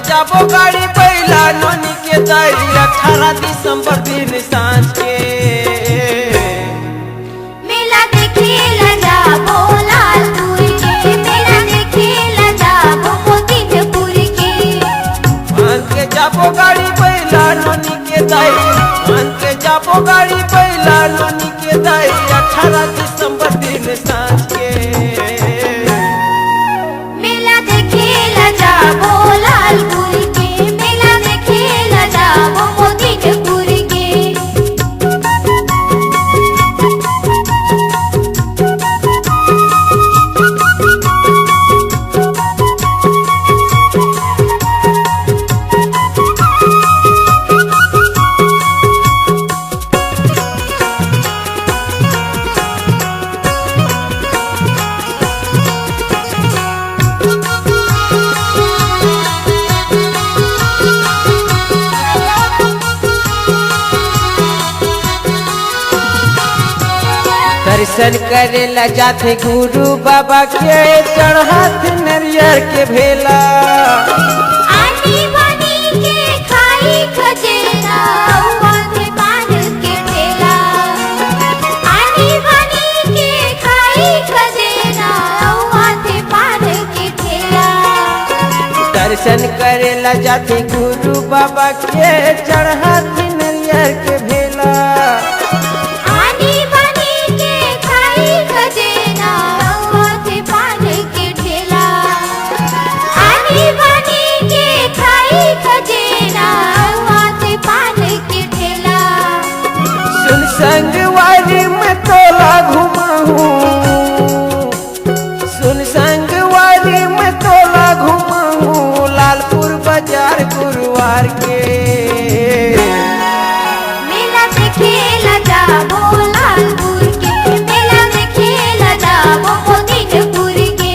जाबो गाड़ी पहिला नोनी के दाई 18 दिसंबर दिन सांझ के मेला देखेला जाबो लालपुर के मेला देखेला जाबो मोतीपुर के मान के जाबो गाड़ी पहिला नोनी के दाई मान के जाबो गाड़ी पहिला नोनी के दाई 18 दिसंबर दिन सांझ के मेला देखेला जाबो लालपुर के मेला देखेला जाबो मोतीपुर के दर्शन करेला जाते गुरु बाबा के चढ़ात नरियर के भेला आनी बनी के खाई खजेला माथे बांध के ठेला आनी बनी के खाई खजेला माथे बांध के ठेला दर्शन करेला जाते गुरु बाबा के चढ़ात नरियर के भेला आनी बनी के खाई खजेला माथे बांध के ठेला आनी बनी के खाई खजेला माथे बांध के ठेला सुन संगवारी में तोला घुमाहूँ सुन संगवारी में तोला घुमाहूँ लालपुर बाजार गुरुवार के मेला देखेला जाबो लालपुर के मेला देखेला जाबो मोतीपुर के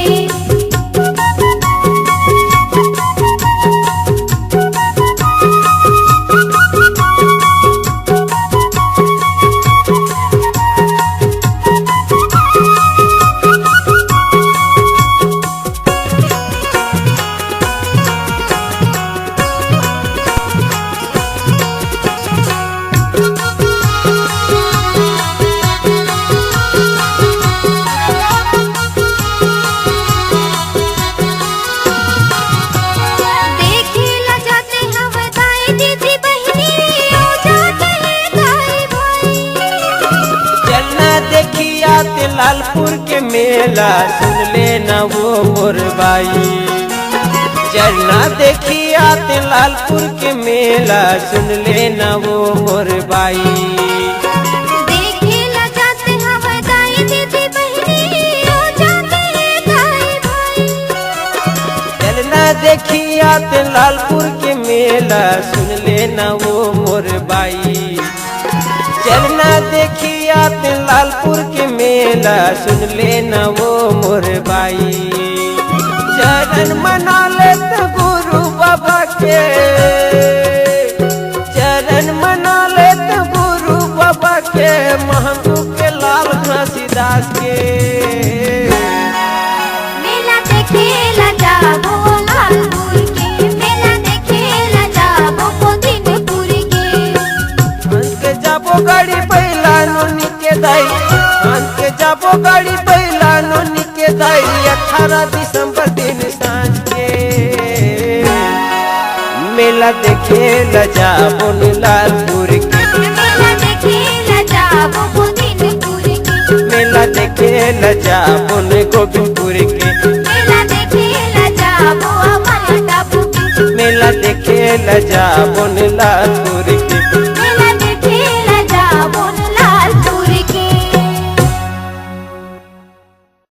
देखेला जाते हम दाई दीदी बहनी ओ जाते हैं दाई भाई चलना देखिया ते लालपुर के मेला सुन लेना वो मोरबाई चलना देखिया ते लालपुर के मेला सुन लेना वो मोरबाई देखेला जाते हम दाई दीदी बहनी ओ जाते हैं दाई भाई चलना देखिया ते लालपुर के मेला सुन लेना वो मोरबाई चलना देखिया ते लालपुर के मेला सुन लेना वो मोरबाई चरण मना ले तो गुरु बाबा के चरण मना ले तो गुरु बाबा के महंगू के लाल घासीदास के मेला देखेला जाबो लालपुर के मेला देखेला जाबो मोतीपुर के हंस के जाबो गाड़ी पहिला नोनी के दाई हंस के जाबो गाड़ी पहिला नोनी के दाई 18 दिसंबर दिन सांझ के मेला देखेला जाबो लालपुर के मेला देखेला जाबो मोतीपुर के मेला देखेला जाबो गोविंद